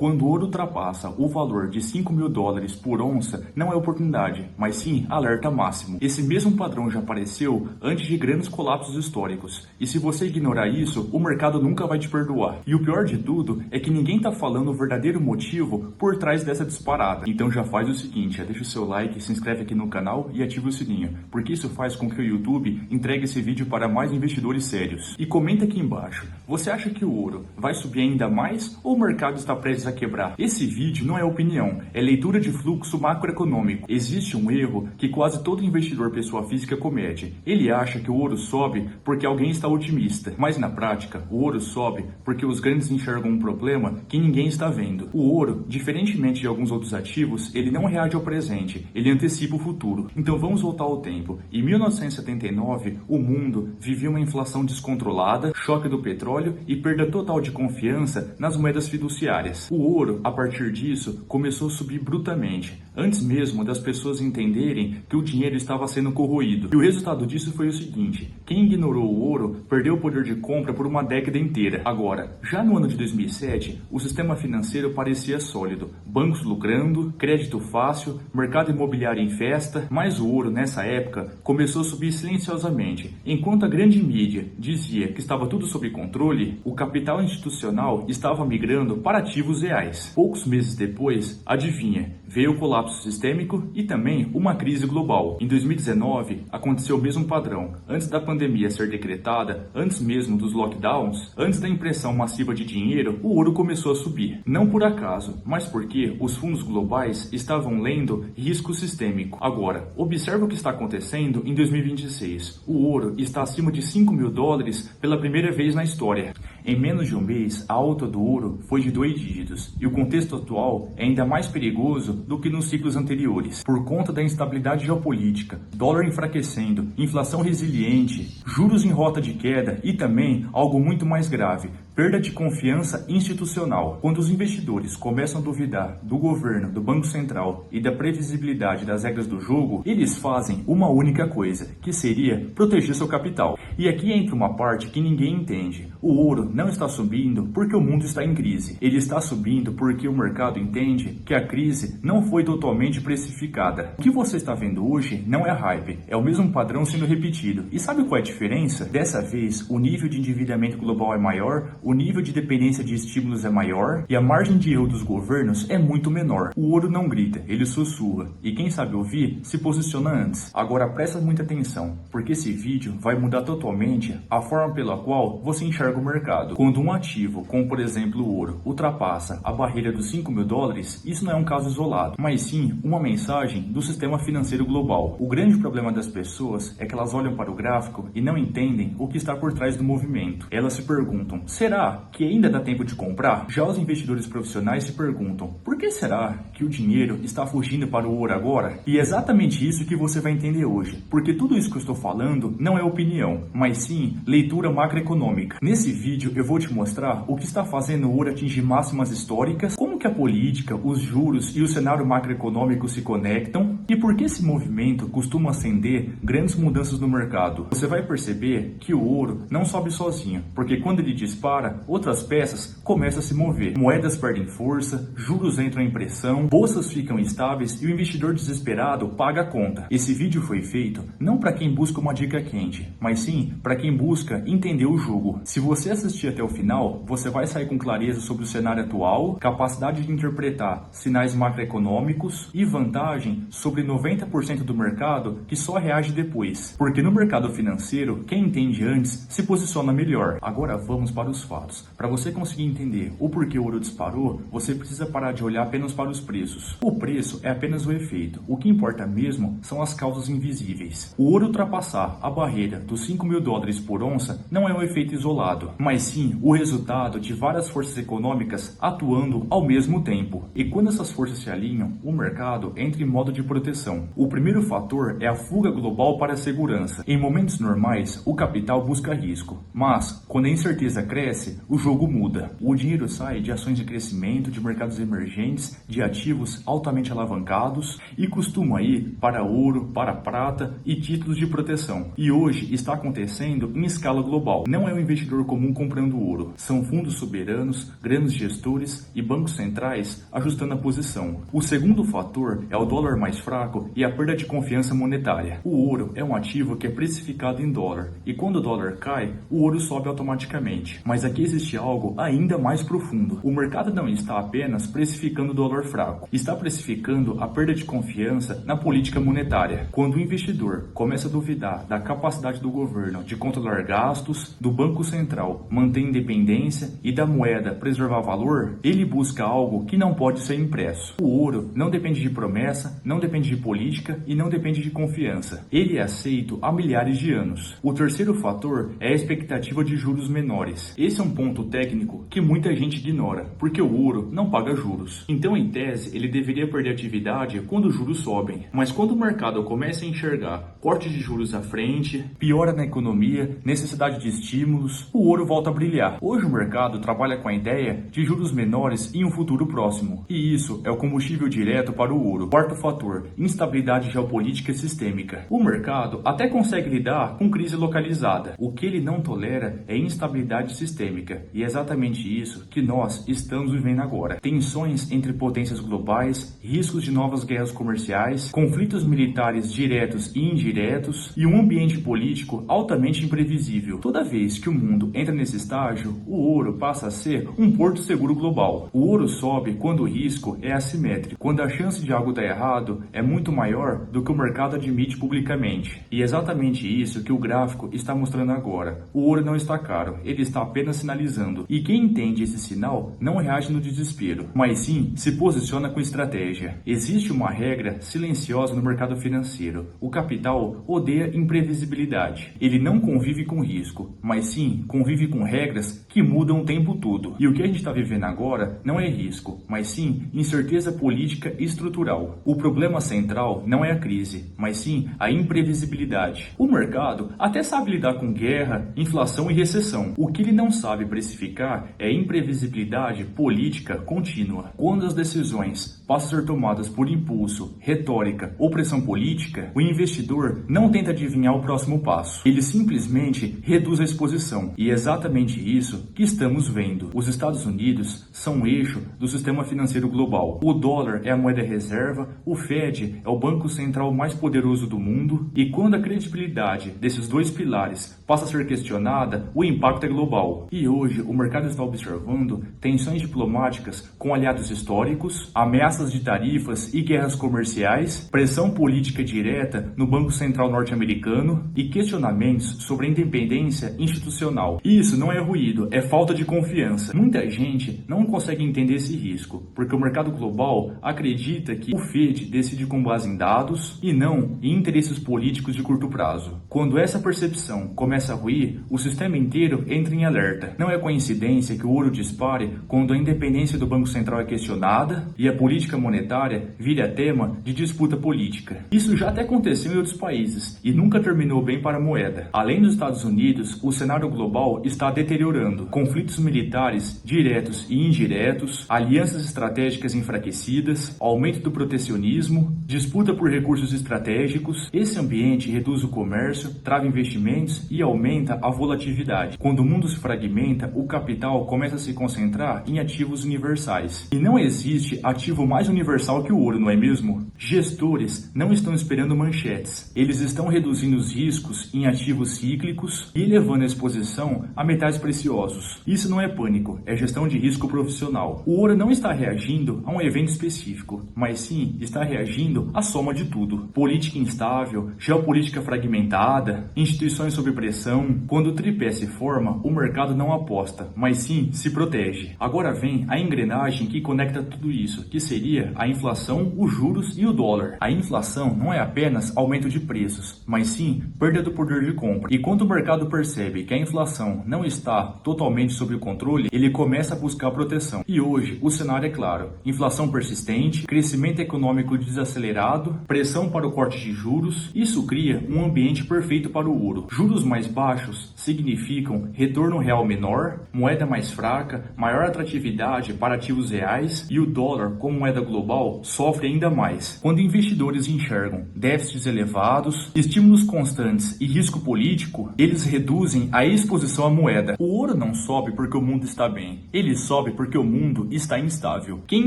Quando o ouro ultrapassa o valor de $5.000 por onça, não é oportunidade, mas sim alerta máximo. Esse mesmo padrão já apareceu antes de grandes colapsos históricos. E se você ignorar isso, o mercado nunca vai te perdoar. E o pior de tudo é que ninguém está falando o verdadeiro motivo por trás dessa disparada. Então já faz o seguinte, deixa o seu like, se inscreve aqui no canal e ativa o sininho, porque isso faz com que o YouTube entregue esse vídeo para mais investidores sérios. E comenta aqui embaixo, você acha que o ouro vai subir ainda mais ou o mercado está prestes a quebrar? Esse vídeo não é opinião, é leitura de fluxo macroeconômico. Existe um erro que quase todo investidor pessoa física comete. Ele acha que o ouro sobe porque alguém está otimista, mas na prática, o ouro sobe porque os grandes enxergam um problema que ninguém está vendo. O ouro, diferentemente de alguns outros ativos, ele não reage ao presente, ele antecipa o futuro. Então vamos voltar ao tempo. Em 1979, o mundo vivia uma inflação descontrolada, choque do petróleo e perda total de confiança nas moedas fiduciárias. O ouro, a partir disso, começou a subir brutalmente, antes mesmo das pessoas entenderem que o dinheiro estava sendo corroído. E o resultado disso foi o seguinte: quem ignorou o ouro perdeu o poder de compra por uma década inteira. Agora, já no ano de 2007, o sistema financeiro parecia sólido, bancos lucrando, crédito fácil, mercado imobiliário em festa, mas o ouro nessa época começou a subir silenciosamente. Enquanto a grande mídia dizia que estava tudo sob controle, o capital institucional estava migrando para ativos reais. Poucos meses depois, adivinha, veio o colapso sistêmico e também uma crise global. Em 2019, aconteceu o mesmo padrão. Antes da pandemia ser decretada, antes mesmo dos lockdowns, antes da impressão massiva de dinheiro, o ouro começou a subir. Não por acaso, mas porque os fundos globais estavam lendo risco sistêmico. Agora, observe o que está acontecendo em 2026. O ouro está acima de $5.000 pela primeira vez na história. Em menos de um mês, a alta do ouro foi de 2 dígitos, e o contexto atual é ainda mais perigoso do que nos ciclos anteriores. Por conta da instabilidade geopolítica, dólar enfraquecendo, inflação resiliente, juros em rota de queda e também, algo muito mais grave, perda de confiança institucional. Quando os investidores começam a duvidar do governo, do Banco Central e da previsibilidade das regras do jogo, eles fazem uma única coisa, que seria proteger seu capital. E aqui entra uma parte que ninguém entende. O ouro não está subindo porque o mundo está em crise. Ele está subindo porque o mercado entende que a crise não foi totalmente precificada. O que você está vendo hoje não é hype, é o mesmo padrão sendo repetido. E sabe qual é a diferença? Dessa vez, o nível de endividamento global é maior, o nível de dependência de estímulos é maior e a margem de erro dos governos é muito menor. O ouro não grita, ele sussurra. E quem sabe ouvir, se posiciona antes. Agora presta muita atenção, porque esse vídeo vai mudar totalmente a forma pela qual você enxerga o mercado. Quando um ativo, como por exemplo o ouro, ultrapassa a barreira dos $5.000, isso não é um caso isolado, mas sim uma mensagem do sistema financeiro global. O grande problema das pessoas é que elas olham para o gráfico e não entendem o que está por trás do movimento. Elas se perguntam, será que ainda dá tempo de comprar? Já os investidores profissionais se perguntam, por que será que o dinheiro está fugindo para o ouro agora? E é exatamente isso que você vai entender hoje, porque tudo isso que eu estou falando não é opinião, mas sim leitura macroeconômica. Nesse vídeo eu vou te mostrar o que está fazendo o ouro atingir máximas históricas, como que a política, os juros e o cenário macroeconômico se conectam e por que esse movimento costuma acender grandes mudanças no mercado. Você vai perceber que o ouro não sobe sozinho, porque quando ele dispara, outras peças começam a se mover. Moedas perdem força, juros entram em pressão, bolsas ficam instáveis e o investidor desesperado paga a conta. Esse vídeo foi feito não para quem busca uma dica quente, mas sim para quem busca entender o jogo. Se você assistir até o final, você vai sair com clareza sobre o cenário atual, capacidade de interpretar sinais macroeconômicos e vantagem sobre 90% do mercado que só reage depois. Porque no mercado financeiro, quem entende antes se posiciona melhor. Agora vamos para os fatos. Para você conseguir entender o porquê o ouro disparou, você precisa parar de olhar apenas para os preços. O preço é apenas o efeito. O que importa mesmo são as causas invisíveis. O ouro ultrapassar a barreira dos $5.000 por onça não é um efeito isolado, mas sim o resultado de várias forças econômicas atuando ao mesmo tempo. E quando essas forças se alinham, o mercado entra em modo de proteção. O primeiro fator é a fuga global para a segurança. Em momentos normais, o capital busca risco, mas quando a incerteza cresce, o jogo muda. O dinheiro sai de ações de crescimento, de mercados emergentes, de ativos altamente alavancados e costuma ir para ouro, para prata e títulos de proteção. E hoje está acontecendo em escala global. Não é o investidor comum comprando ouro. São fundos soberanos, grandes gestores e bancos centrais ajustando a posição. O segundo fator é o dólar mais fraco e a perda de confiança monetária. O ouro é um ativo que é precificado em dólar e quando o dólar cai, o ouro sobe automaticamente. Mas aqui existe algo ainda mais profundo. O mercado não está apenas precificando o dólar fraco, está precificando a perda de confiança na política monetária. Quando o investidor começa a duvidar da capacidade do governo de controlar gastos, do Banco Central manter independência e da moeda preservar valor, ele busca algo que não pode ser impresso. O ouro não depende de promessa, não depende de política e não depende de confiança. Ele é aceito há milhares de anos. O terceiro fator é a expectativa de juros menores. Esse é um ponto técnico que muita gente ignora, porque o ouro não paga juros. Então, em tese, ele deveria perder atividade quando os juros sobem. Mas quando o mercado começa a enxergar corte de juros à frente, piora na economia, necessidade de estímulos, o ouro volta a brilhar. Hoje o mercado trabalha com a ideia de juros menores em um futuro próximo. E isso é o combustível direto para o ouro. Quarto fator, instabilidade geopolítica sistêmica. O mercado até consegue lidar com crise localizada. O que ele não tolera é instabilidade sistêmica. E é exatamente isso que nós estamos vivendo agora. Tensões entre potências globais, riscos de novas guerras comerciais, conflitos militares diretos e indiretos e um ambiente político altamente imprevisível. Toda vez que o mundo entra nesse estágio, o ouro passa a ser um porto seguro global. O ouro sobe quando o risco é assimétrico, quando a chance de algo dar errado é muito maior do que o mercado admite publicamente. E é exatamente isso que o gráfico está mostrando agora. O ouro não está caro, ele está apenas sinalizando. E quem entende esse sinal não reage no desespero, mas sim se posiciona com estratégia. Existe uma regra silenciosa no mercado financeiro. O capital odeia imprevisibilidade. Ele não convive com risco, mas sim convive com regras que mudam o tempo todo. E o que a gente está vivendo agora não é risco, mas sim incerteza política e estrutural. O problema central não é a crise, mas sim a imprevisibilidade. O mercado até sabe lidar com guerra, inflação e recessão. O que ele não sabe precificar é a imprevisibilidade política contínua. Quando as decisões passam a ser tomadas por impulso, retórica ou pressão política, o investidor não tenta adivinhar o próximo passo. Ele simplesmente reduz a exposição. E é exatamente isso que estamos vendo. Os Estados Unidos são o eixo do sistema financeiro global. O dólar é a moeda reserva, o Fed é o banco central mais poderoso do mundo, e quando a credibilidade desses dois pilares passa a ser questionada, o impacto é global. E hoje o mercado está observando tensões diplomáticas com aliados históricos, ameaças de tarifas e guerras comerciais, pressão política direta no Banco Central norte-americano e questionamentos sobre a independência institucional. Isso não é ruído, é falta de confiança. Muita gente não consegue entender esse risco, porque o mercado global acredita que o Fed decide com base em dados e não em interesses políticos de curto prazo. Quando essa percepção começa a ruir, o sistema inteiro entra em alerta. Não é coincidência que o ouro dispare quando a independência do Banco Central é questionada e a política monetária vira tema de disputa política. Isso já até aconteceu em outros países e nunca terminou bem para a moeda. Além dos Estados Unidos, o cenário global está deteriorando. Conflitos militares diretos e indiretos, alianças estratégicas enfraquecidas, aumento do protecionismo, disputa por recursos estratégicos. Esse ambiente reduz o comércio, trava investimentos e aumenta a volatilidade. Quando o mundo se fragmenta, o capital começa a se concentrar em ativos universais. E não existe ativo mais universal que o ouro, não é mesmo? Gestores não estão esperando manchetes. Eles estão reduzindo os riscos em ativos cíclicos e elevando a exposição a metais preciosos. Isso não é pânico, é gestão de risco profissional. O ouro não está reagindo a um evento específico, mas sim está reagindo à soma de tudo. Política instável, geopolítica fragmentada, instituições sob pressão. Quando o tripé se forma, o mercado não aposta, mas sim se protege. Agora vem a engrenagem que conecta tudo isso, que seria a inflação, os juros e o dólar. A inflação não é apenas aumento de preços, mas sim perda do poder de compra. E quando o mercado percebe que a inflação não está totalmente sob controle, ele começa a buscar proteção. E hoje o cenário é claro: inflação persistente, crescimento econômico desacelerado, pressão para o corte de juros. Isso cria um ambiente perfeito para o ouro. Juros mais baixos significam retorno real menor, moeda mais fraca, maior atratividade para ativos reais, e o dólar, como moeda global, sofre ainda mais. Quando investidores enxergam déficits elevados, estímulos constantes e risco político, eles reduzem a exposição Atenção à moeda. O ouro não sobe porque o mundo está bem. Ele sobe porque o mundo está instável. Quem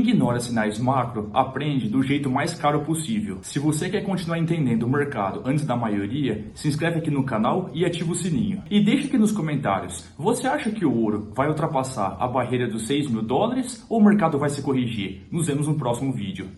ignora sinais macro aprende do jeito mais caro possível. Se você quer continuar entendendo o mercado antes da maioria, se inscreve aqui no canal e ativa o sininho. E deixa aqui nos comentários, você acha que o ouro vai ultrapassar a barreira dos $6.000 ou o mercado vai se corrigir? Nos vemos no próximo vídeo.